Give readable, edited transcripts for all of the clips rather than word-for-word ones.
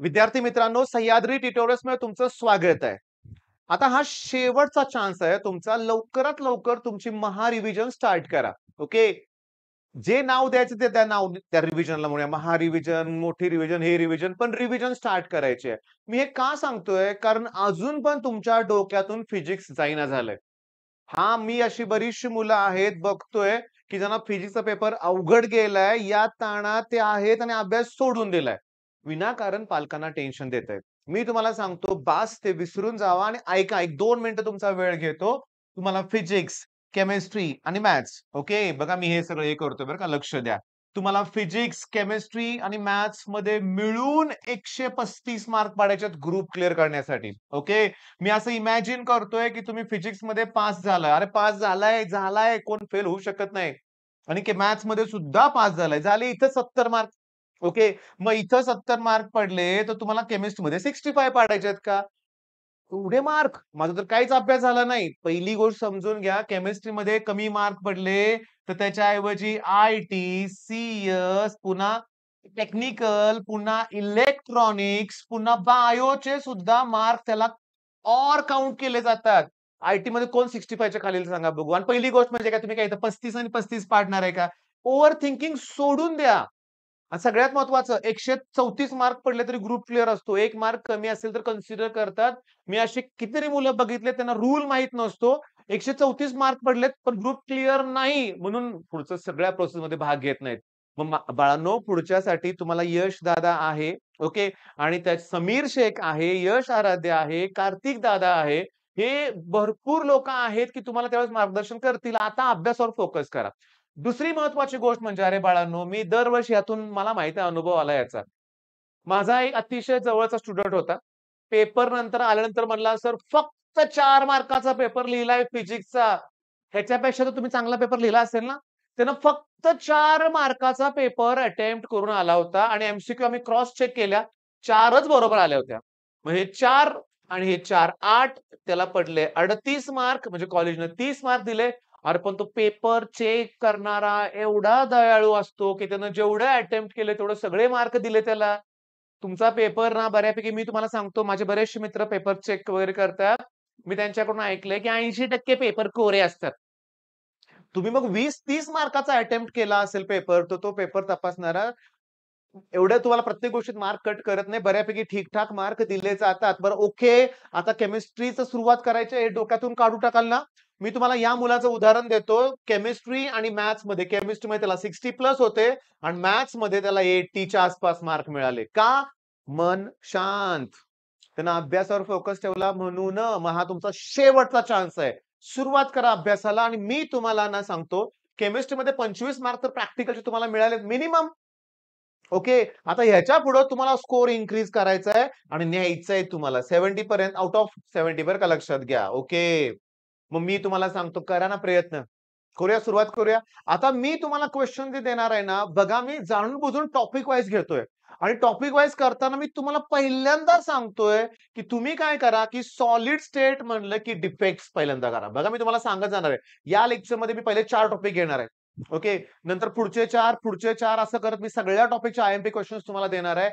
विद्यार्थी मित्रांनो, सह्याद्री ट्युटोरियल्समध्ये तुमचं स्वागत आहे. आता हा शेवटचा चान्स आहे तुमचा. लवकरात लवकर तुमची रिव्हिजन स्टार्ट करा. ओके. जे नाव द्यायचं ते त्या नाव त्या रिव्हिजनला म्हणूया. रिव्हिजन, मोठी रिव्हिजन, हे रिव्हिजन, पण रिव्हिजन स्टार्ट करायची आहे. मी हे का सांगतोय? कारण अजून पण तुमच्या डोक्यातून फिजिक्स जाईना झालंय. मी अशी बरीचशी मुलं आहेत बघतोय, की ज्यांना फिजिक्सचा पेपर अवघड गेलाय. या ताणात ते आहेत आणि अभ्यास सोडून दिलाय. विनाकारण पालकांना टेन्शन देतायत. मी तुम्हाला सांगतो बास ते विसरून जावा आणि ऐका. 1-2 मिनिटं तुमचा वेळ घेतो. तुम्हाला फिजिक्स, केमिस्ट्री आणि मॅथ्स ओके. बघा मी हे सगळं हे करतोय बरं का, लक्ष द्या. तुम्हाला फिजिक्स, केमिस्ट्री आणि मॅथ्समध्ये मिळून 135 मार्क पाडायचे ग्रुप क्लिअर करण्यासाठी. ओके. मी असं इमॅजिन करतोय, की तुम्ही फिजिक्समध्ये पास झालाय. अरे पास झालाय. कोण फेल होऊ शकत नाही. आणि मॅथ्समध्ये सुद्धा पास झालाय. झाले इथं 70 मार्क. ओके. मग इथं 70 मार्क पडले, तर तुम्हाला केमिस्ट्रीमध्ये 65 पाडायचे आहेत का? एवढे मार्क? माझा तर काहीच अभ्यास झाला नाही. पहिली गोष्ट समजून घ्या, केमिस्ट्रीमध्ये कमी मार्क पडले, तर त्याच्याऐवजी आय-टी, सी-एस, पुन्हा टेक्निकल, पुन्हा इलेक्ट्रॉनिक्स, पुन्हा बायोचे सुद्धा मार्क त्याला काउंट केले जातात. आय-टीमध्ये कोण 65 च्या खालील सांगा बघू. आणि पहिली गोष्ट म्हणजे काय, तुम्ही काय इथं 35 आणि 35 पाडणार आहे का? ओव्हर थिंकिंग सोडून द्या. आणि सगळ्यात महत्वाचं 134 मार्क पडले तरी ग्रुप क्लिअर असतो. 1 मार्क कमी असेल तर कन्सिडर करतात. मी अशी कितीतरी मुलं बघितले त्यांना रूल माहीत नसतो. 134 मार्क पडलेत पण ग्रुप क्लिअर नाही म्हणून पुढचं सगळ्या प्रोसेसमध्ये भाग घेत नाहीत. मग बाळांनो, पुढच्यासाठी तुम्हाला यश दादा आहे. ओके. आणि त्या समीर शेख आहे, यश आराध्य आहे, कार्तिक दादा आहे. हे भरपूर लोकं आहेत, की तुम्हाला त्यावेळेस मार्गदर्शन करतील. आता अभ्यासावर फोकस करा. दुसरी महत्वाची गोष्ट म्हणजे अरे बाळांनो, मी दरवर्षी यातून मला माहिती आहे अनुभव आला याचा. माझा एक अतिशय जवळचा स्टुडंट होता. पेपर नंतर आल्यानंतर म्हणला, "सर फक्त 4 मार्काचा पेपर लिहिलाय फिजिक्सचा. ह्याच्यापेक्षा तर तुम्ही चांगला पेपर लिहिला असेल ना?" त्यानं फक्त 4 मार्काचा पेपर अटेम्प्ट करून आला होता आणि एम-सी-क्यू आम्ही क्रॉस चेक केल्या. 4च बरोबर आल्या होत्या. मग हे 4 आणि हे 4, 8 त्याला पडले 38 मार्क म्हणजे कॉलेजनं 30 मार्क दिले. अरे पण तो पेपर चेक करणारा एवढा दयाळू असतो, की त्यानं जेवढे अटेम्प्ट केले तेवढे सगळे मार्क दिले त्याला. तुमचा पेपर ना बऱ्यापैकी मी तुम्हाला सांगतो, माझे बरेचसे मित्र पेपर चेक वगैरे करतात. मी त्यांच्याकडून ऐकलंय, की 80% पेपर कोरे असतात. तुम्ही मग 20-30 मार्काचा अटेम्प्ट केला असेल पेपर, तर तो पेपर तपासणारा एवढं तुम्हाला प्रत्येक गोष्टीत मार्क कट करत नाही. बऱ्यापैकी ठीक-ठाक मार्क दिले जातात. बरं ओके. आता केमिस्ट्रीचं सुरुवात करायची आहे, हे डोक्यातून काढून टाकाल ना? मी तुम्हाला या मुलाचं उदाहरण देतो. केमिस्ट्री आणि मॅथ्समध्ये केमिस्ट्रीमध्ये त्याला 60 प्लस होते आणि मॅथ्समध्ये त्याला 80 च्या आसपास मार्क मिळाले. का? मन शांत. त्यानं अभ्यासावर फोकस ठेवला म्हणून. मग हा तुमचा शेवटचा चान्स आहे. सुरुवात करा अभ्यासाला आणि मी तुम्हाला ना सांगतो, केमिस्ट्रीमध्ये 25 मार्क तर प्रॅक्टिकलचे तुम्हाला मिळाले मिनिमम. ओके. आता ह्याच्या पुढे तुम्हाला स्कोर इन्क्रीज करायचा आहे आणि न्यायचंय तुम्हाला 70 पर्यंत आउट ऑफ 70 बरं का, लक्षात घ्या. ओके. मग मी तुम्हाला सांगतो करा ना प्रयत्न. करूया, सुरुवात करूया. आता मी तुम्हाला क्वेशन जे देणार आहे ना, बघा मी जाणून-बुजून टॉपिक वाईज घेतोय आणि टॉपिक वाईज करताना मी तुम्हाला पहिल्यांदा सांगतोय, की तुम्ही काय करा, की सॉलिड स्टेट म्हणलं, की डिफेक्ट्स पहिल्यांदा करा. बघा मी तुम्हाला सांगत जाणार आहे. या लेक्चरमध्ये मी पहिले 4 टॉपिक घेणार आहे. ओके. नंतर पुढचे चार असं करत मी सगळ्या टॉपिकचे आय-एम-पी क्वेशन्स तुम्हाला देणार आहे.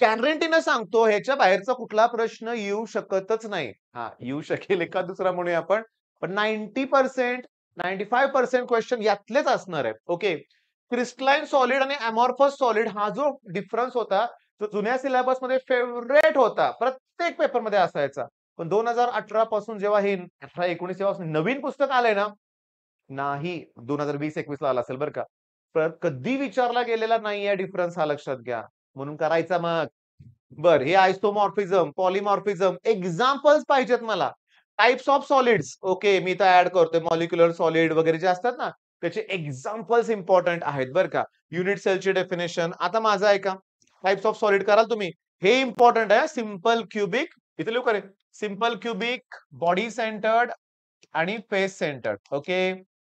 गॅरंटीनं सांगतो ह्याच्या बाहेरचा कुठला प्रश्न येऊ शकतच नाही. येऊ शकेल एखाद दुसरा म्हणूया आपण. पण 90% 95% क्वेश्चन यातलेच असणार आहेत. ओके. क्रिस्टलाईन सॉलिड आणि अमॉर्फस सॉलिड हा जो डिफरन्स होता, तो जुन्या सिलेबसमध्ये फेव्हरेट होता. प्रत्येक पेपरमध्ये असायचा. पण 2018 पासून जेव्हा हे 18-19 जेव्हा नवीन पुस्तक आलंय ना, नाही 2020-21 ला आला असेल बरं का. तर कधी विचारला गेलेला नाहीये डिफरन्स, हा लक्षात घ्या. म्हणून करायचा मग. बरं, हे आयसोमॉर्फिझम, पॉलिमॉर्फिझम एक्झाम्पल्स पाहिजेत मला. टाइप्स ऑफ सॉलिड्स ओके, मी इथं ॲड करतोय मॉलिक्युलर सॉलिड वगैरे जे असतात ना, त्याचे एक्झाम्पल्स इम्पोर्टंट आहेत बरं का. युनिट सेलची डेफिनिशन. आता माझं ऐका. टाइप्स ऑफ सॉलिड कराल तुम्ही. हे इम्पोर्टंट आहे. सिंपल क्युबिक इथे लिहू का रे? सिंपल क्युबिक, बॉडी सेंटर्ड आणि फेस सेंटर्ड. ओके.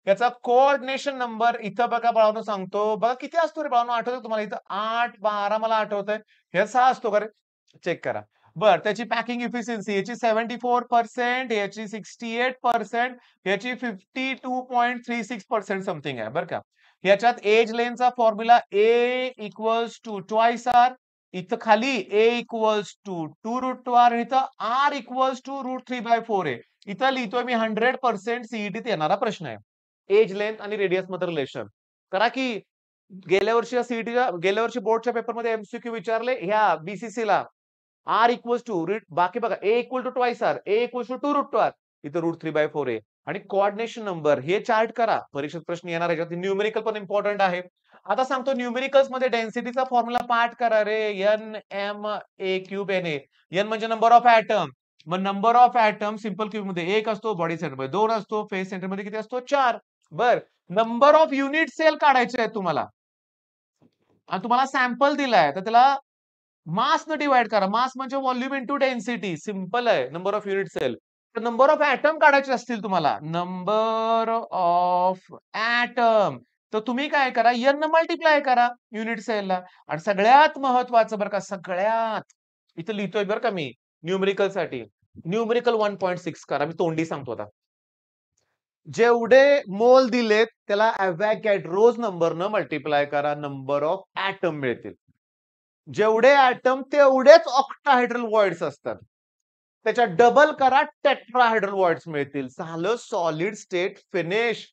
याचा कोऑर्डिनेशन नंबर इथं बघा बाळांनो सांगतो. बघा किती असतो रे बाळांनो, आठवतंय तुम्हाला इथं 8, 12 मला आठवतंय. हे 6 असतो का रे? चेक करा. बरं, त्याची पॅकिंग इफिशियन्सी याची 74%, याची 68%, याची 52.36% समथिंग आहे बरं का. याच्यात एज लेंथचा formula A equals to twice r. इथं खाली a इक्वल्स टू 2√r, इथं r इक्वल्स टू √3/4 आहे. इथं लिहितोय मी 100% सीईटीत येणारा प्रश्न आहे. एज लेंथ आणि रेडियस मध्ये रिलेशन करा की गेल्या वर्षी बोर्डच्या पेपरमध्ये एमसीक्यू विचारले ह्या बीसीसी ला आर इक्वल्स टू बाकी बघा a equal to twice r, a equals to 2√r, इथं √3/4 आहे. आणि कोऑर्डिनेशन नंबर हे चार्ट करा, परीक्षेत प्रश्न येणार आहे. न्यूमेरिकल पण इम्पॉर्टंट आहे. आता सांगतो न्यूमेरिकल्स मध्ये डेन्सिटीचा फॉर्म्युला पाठ करा रे. N M a cube N A. N म्हणजे नंबर ऑफ ऍटम. मग number of atom simple cube मध्ये 1 असतो, बॉडी सेंटर मध्ये 2 असतो, फेस सेंटर मध्ये किती असतो 4. बर, नंबर ऑफ युनिट सेल काढायचे आहे तुम्हाला आणि तुम्हाला सॅम्पल दिलाय तर त्याला मास न डिवाइड करा. मास म्हणजे व्हॉल्यूम इंटू डेन्सिटी. सिंपल आहे. Number of unit cell. तर नंबर ऑफ ऍटम काढायचे असतील तुम्हाला, नंबर ऑफ ऍटम, तर तुम्ही काय करा, n मल्टिप्लाय करा युनिट सेलला. आणि सगळ्यात महत्वाचं बरं का, सगळ्यात इथं लिहितोय बरं का मी न्यूमेरिकल साठी, न्यूमेरिकल 1.6 करा. मी तोंडी सांगतो आता. जेवढे मोल दिलेत त्याला अवॅगॅड्रोज नंबर न मल्टिप्लाय करा, नंबर ऑफ ऍटम मिळतील. जेवढे ऍटम तेवढेच ऑक्टाहायड्रल वॉइड्स असतात. त्याच्या डबल करा, टेट्राहायड्रल वॉइड्स मिळतील. झालं सॉलिड स्टेट फिनिश.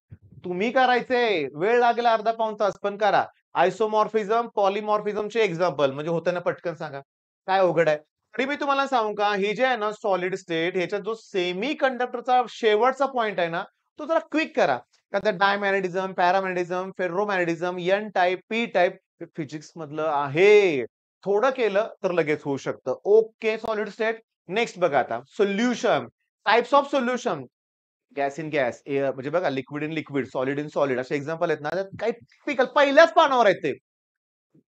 तुम्ही करायचे, वेळ लागेल अर्धा पाऊण तास, पण करा. आयसोमॉर्फिझम, पॉलिमॉर्फिझमचे एक्झाम्पल म्हणजे होतं ना, पटकन सांगा. काय अवघड आहे? तरी मी तुम्हाला सांगू का, ही जे आहे ना सॉलिड स्टेट, ह्याच्यात जो सेमी कंडक्टरचा शेवटचा पॉइंट आहे ना, तो जरा क्विक करा. का diamagnetism, paramagnetism, ferromagnetism, N type, P type physics मधलं आहे. थोडं केलं तर लगेच होऊ शकतं. Okay, solid state. नेक्स्ट बघा आता solution, types of solution. Gas in gas, म्हणजे बघा liquid in liquid, solid in solid, असे एक्झाम्पल आहेत ना, काही टिपिकल पहिल्याच पानावर आहेत ते.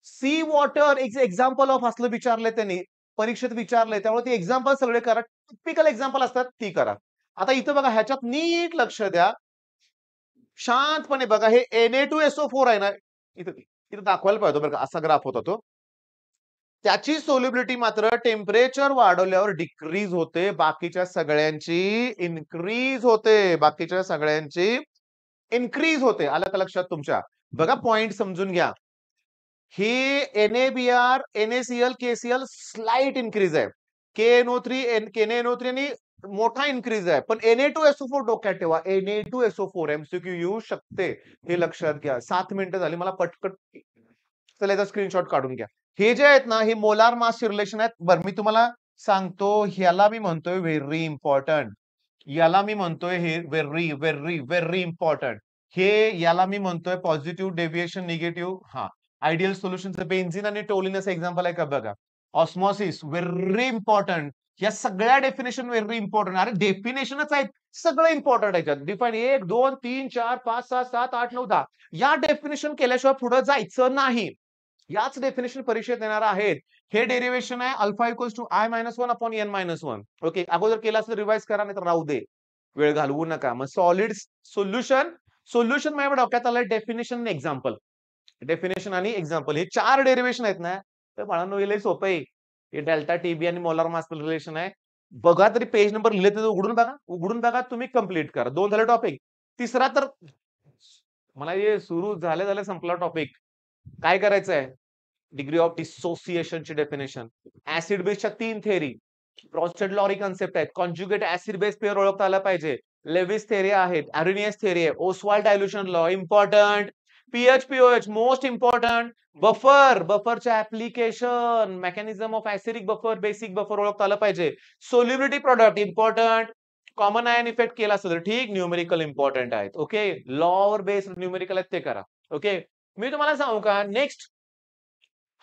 सी वॉटर एक्झाम्पल ऑफ असलं विचारलंय त्यांनी, परीक्षेत विचारलंय, त्यामुळे ती एक्झाम्पल सगळे करा. टिपिकल एक्झाम्पल असतात ती करा. आता इथं बघा, ह्याच्यात नीट लक्ष द्या, शांतपणे बघा. हे Na2SO4 आहे ना, इथं इथं दाखवायला पाहिजे बरं का, असा ग्राफ होता तो. त्याची सोल्युबिलिटी मात्र टेम्परेचर वाढवल्यावर डिक्रीज होते, बाकीच्या सगळ्यांची इन्क्रीज होते. बाकीच्या सगळ्यांची इन्क्रीज होते. आलं का लक्षात तुमच्या? बघा पॉइंट समजून घ्या. ही NaBr, NaCl, KCl slight increase आहे. KNO3, KNO3 आणि मोठा इन्क्रीज आहे. पण Na2SO4 डोक्यात ठेवा. Na2SO4 MCQ येऊ शकते, हे लक्षात घ्या. 7 मिनिटं झाली, मला पटकन चला याचा स्क्रीनशॉट काढून घ्या. हे जे आहेत ना, हे मोलार मास रिलेशन आहेत. बरं, मी तुम्हाला सांगतो, ह्याला मी म्हणतोय व्हेरी इम्पॉर्टंट. याला मी म्हणतोय हे व्हेरी व्हेरी व्हेरी इम्पॉर्टंट. याला मी म्हणतोय पॉझिटिव्ह डेव्हिएशन, निगेटिव्ह. हा, आयडियल सोल्युशनचं बेन्झिन आणि टोलिन असं एक्झाम्पल आहे का बघा. Osmosis very important. या सगळ्या डेफिनेशन व्हेरी इम्पॉर्टंट. अरे डेफिनेशनच आहेत, सगळं इम्पॉर्टंट आहे त्यात. डिफाईन 1 2 3 4 5 6 7 8 9 10. या डेफिनेशन केल्याशिवाय पुढे जायचं नाही. याच डेफिनेशन परीक्षेत येणार आहेत. हे डेरिवेशन आहे alpha equals to I-1 upon N-1. Okay, अगोदर केला असं रिवाइज करा, नाही तर राहू दे, वेळ घालवू नका. मग सॉलिड सोल्युशन, सोल्युशन माझ्या डोक्यात आलं डेफिनेशन आणि एक्झाम्पल. डेफिनेशन आणि एक्झाम्पल हे 4 डेरिवेशन आहेत ना, तर बाळांनो हे लय सोपं आहे. हे डेल्टा टीबी आणि मोलार मास रिलेशन आहे. बघा, तरी पेज नंबर लिहिले तर उघडून बघा, उघडून बघा, तुम्ही कंप्लीट करा. 2 झाले टॉपिक. तिसरा तर मला हे सुरू झाले संपला टॉपिक. काय करायचंय? डिग्री ऑफ डिसोसिएशनची डेफिनेशन, ऍसिड बेसच्या 3 थेअरी, ब्रॉन्स्टेड लॉ कन्सेप्ट आहेत, कॉन्जुगेट ऍसिड बेस पेअर ओळखता आला पाहिजे, लेविस थेअरी आहेत, अरेनियस थेअरी आहे, Ostwald dilution law important, pH most important, बफरच्या application, mechanism of acidic buffer, basic buffer ओळखता आलं पाहिजे, solubility product important, common ion effect केला असेल तर ठीक, न्यूमेरिकल इम्पॉर्टंट आहेत. ओके, लॉवर बेस्ड न्यूमेरिकल आहेत ते करा. ओके, मी तुम्हाला सांगू का, नेक्स्ट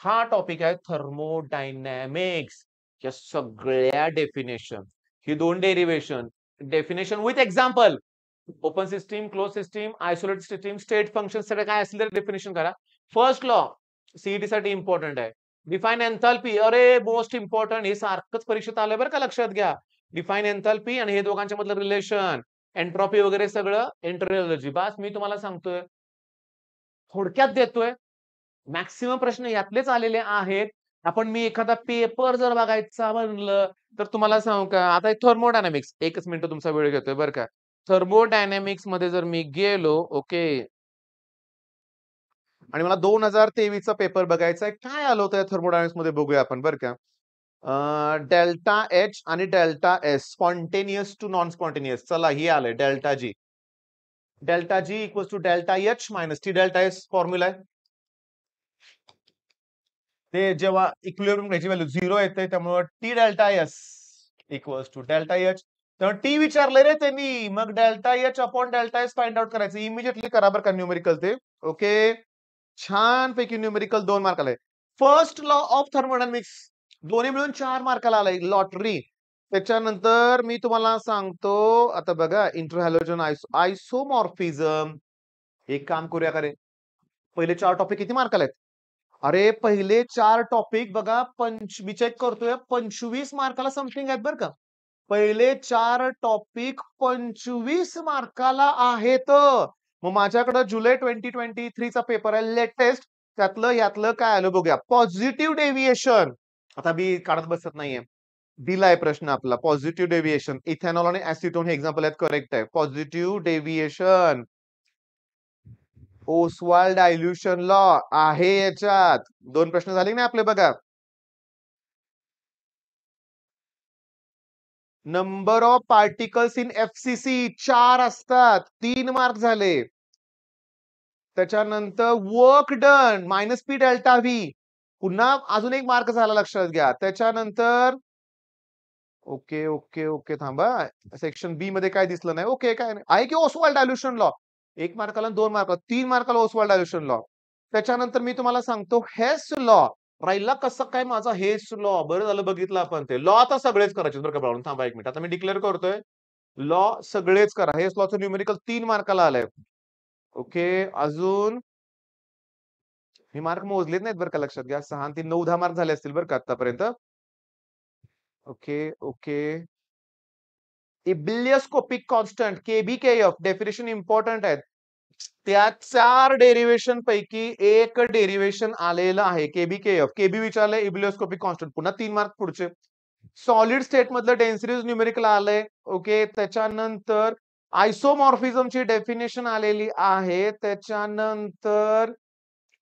हा टॉपिक आहे थर्मोडायनॅमिक्स. या सगळ्या definition, he 2 derivation, definition with example, open system, close system, isolated system, state function, सगळं काय असेल तर डेफिनेशन करा. फर्स्ट लॉ सीईटी साठी इम्पॉर्टंट आहे. डिफाईन एन्थाल्पी, अरे मोस्ट इम्पॉर्टंट, हे सारखंच परीक्षेत आलंय बरं का, लक्षात घ्या. डिफाईन एन्थाल्पी आणि हे दोघांच्या मधलं रिलेशन, एंट्रॉपी वगैरे सगळं इंटरनॉलॉजी. बस मी तुम्हाला सांगतोय, थोडक्यात देतोय. मॅक्सिमम प्रश्न यातलेच आलेले आहेत. आपण मी एखादा पेपर जर बघायचा म्हणलं तर तुम्हाला सांगू का, आता थर्मोडायनामिक्स, एकच मिनिट तुमचा वेळ घेतोय बरं का. थर्मोडायनामिक्स मध्ये जर मी गेलो, ओके, आणि मला 2023 चा पेपर बघायचा आहे. काय आलं होतं थर्मोडायनामिक्स मध्ये बघूया आपण बरं का. डेल्टा एच आणि delta S spontaneous to non spontaneous. चला हे आलंय delta G. Delta G equals to delta H minus T delta S formula आहे. ते जेव्हा इक्विलिब्रियम याची व्हॅल्यू 0 येते त्यामुळे T delta S equals to delta H. तर टी विचारलंय रे त्यांनी, मग delta H upon delta S find out करायचं. इमिजिएटली करा बरं का न्यूमेरिकल ते. ओके, छान पैकी न्यूमेरिकल 2 मार्काला आहे. फर्स्ट लॉ ऑफ थर्मोडायनामिक्स दोन्ही मिळून 4 मार्काला आलाय, लॉटरी. त्याच्यानंतर मी तुम्हाला सांगतो, आता बघा इंटरहॅलोजन आयसोमॉर्फिझम. एक काम करूया का रे, पहिले 4 टॉपिक किती मार्काला आहेत? अरे पहिले 4 टॉपिक बघा, मी चेक करतोय 25 मार्काला समथिंग आहेत बरं का. पहिले 4 टॉपिक 25 मार्काला आहेत. मग माझ्याकडे जुलै 2023 चा पेपर आहे लेटेस्ट. त्यातलं यातलं काय आलं बघूया. Positive deviation. आता मी काढत बसत नाहीये. दिलाय प्रश्न आपला पॉझिटिव्ह डेव्हिएशन. इथेनॉल आणि ऍसिटोन हे एक्झाम्पल आहेत, करेक्ट आहे. Positive deviation, Ostwald dilution law आहे याच्यात. 2 प्रश्न झाले ना आपले बघा. Number of particles in FCC 4 असतात, 3 मार्क झाले. त्याच्यानंतर work done minus P delta V, पुन्हा अजून एक मार्क झाला, लक्षात घ्या. त्याच्यानंतर ओके ओके ओके थांबा, सेक्शन बी मध्ये काय दिसलं नाही. ओके, काय नाही आहे की ओसवाल्ड डायल्युशन लॉ. 1 मार्काला 2 मार्काला 3 मार्काला ओसवाल्ड डायल्युशन लॉ. त्याच्यानंतर मी तुम्हाला सांगतो हेस लॉ. राहिला कसं काय माझा हेस लॉ, बरं झालं बघितलं आपण ते लॉ. आता सगळेच करायचे बरं का बाळून. थांबा 1 मिनिट, आता मी डिक्लेअर करतोय लॉ सगळेच करा. हेस लॉचं न्यूमेरिकल 3 मार्काला आलंय. ओके, अजून मी मार्क मोजलेत नाहीत बरं का, लक्षात घ्या. 6 आणि 3 9-10 मार्क झाले असतील बरं का आतापर्यंत. Okay okay. Ebullioscopic constant K B K F definition important आहेत. त्या 4 डेरिवेशन पैकी एक डेरिवेशन आलेलं आहे केबीकेएफ. केबी विचारलंय, इब्लियोस्कोपिक कॉन्स्टंट पुन्हा 3 मार्क पुढचे. सॉलिड स्टेट मधलं डेन्सिटीज न्यूमेरिकल आलंय. ओके, त्याच्यानंतर आयसोमॉर्फिझमची डेफिनेशन आलेली आहे. त्याच्यानंतर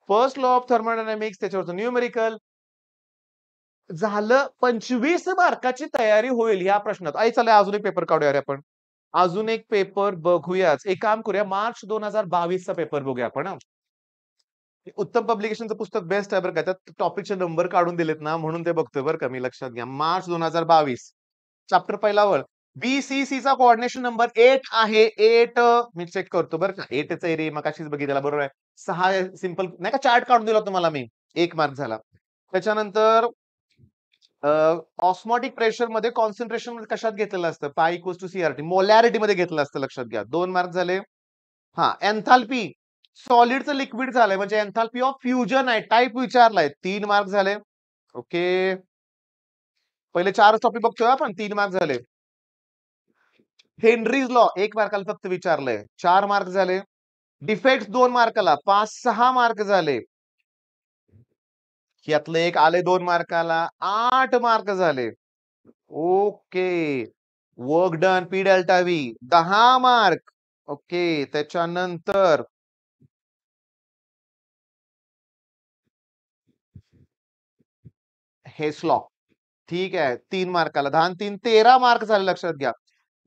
फर्स्ट लॉ ऑफ थर्मोडायनामिक्स, त्याच्यावरचं न्यूमेरिकल झालं. 25 मार्काची तयारी होईल या प्रश्नात. चला अजून एक पेपर काढूया रे आपण. अजून एक पेपर बघूयाच. एक काम करूया, मार्च 2022 चा पेपर बघूया आपण. उत्तम पब्लिकेशनचं पुस्तक बेस्ट आहे बरं का. त्यात टॉपिकचे नंबर काढून दिलेत ना, म्हणून ते बघतोय बरं का मी, लक्षात घ्या. मार्च 2022 चॅप्टर पहिला वळ बीसीसीचा कोऑर्डिनेशन नंबर 8 आहे. 8 मी चेक करतो बरं का. 8च आहे रे, मग अशीच बघितला बरोबर आहे. 6 सिंपल नाही का, चार्ट काढून दिला तुम्हाला मी, 1 मार्क झाला. त्याच्यानंतर ऑस्मॉटिक प्रेशर मध्ये कॉन्सन्ट्रेशन कशात घेतलेलं असतं, पाय इक्वल्स टू सीआरटी, मोलॅरिटी मध्ये घेतलं असतं, लक्षात घ्या. 2 मार्क झाले. हा, एन्थाल्पी सॉलिडचं लिक्विड झालंय म्हणजे एन्थाल्पी ऑफ फ्युजन आहे, टाइप विचारलाय, 3 मार्क झाले. ओके, पहिले 4 टॉपिक बघतोय आपण, 3 मार्क झाले. हेनरीज लॉ 1 मार्काला फक्त विचारलंय, 4 मार्क झाले. डिफेक्ट 2 मार्काला, 5-6 मार्क झाले. यातलं एक आले 2 मार्काला, 8 मार्क झाले. Okay, work done P delta V 10 mark. Okay, त्याच्यानंतर हेस लॉ, ठीक आहे, 3 मार्काला, 10 आणि 3 13 मार्क झाले, लक्षात घ्या.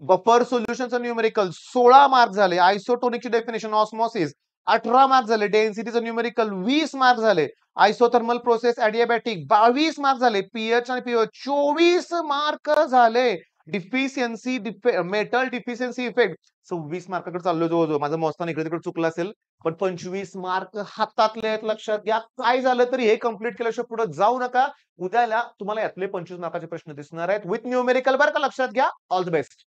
बफर सोल्युशनचं न्यूमेरिकल 16 मार्क झाले. आयसोटोनिकची डेफिनेशन ऑस्मॉसिस 18 मार्क झाले. डेन्सिटीचं न्यूमेरिकल 20 मार्क झाले. आयसोथर्मल प्रोसेस ॲडियाबॅटिक 22 मार्क झाले. पीएच आणि पीओ 24 मार्क झाले. डिफिशियन्सी मेटल डिफिशियन्सी इफेक्ट 26 मार्काकडे चाललो जवळजवळ. माझं मोजताना इकडे तिकडे चुकलं असेल, पण 25 मार्क हातातले आहेत, लक्षात घ्या. काय झालं तरी हे कम्प्लीट केल्याशिवाय पुढे जाऊ नका. उद्याला तुम्हाला यातले 25 मार्काचे प्रश्न दिसणार आहेत विथ न्यूमेरिकल बरं का, लक्षात घ्या. All the best.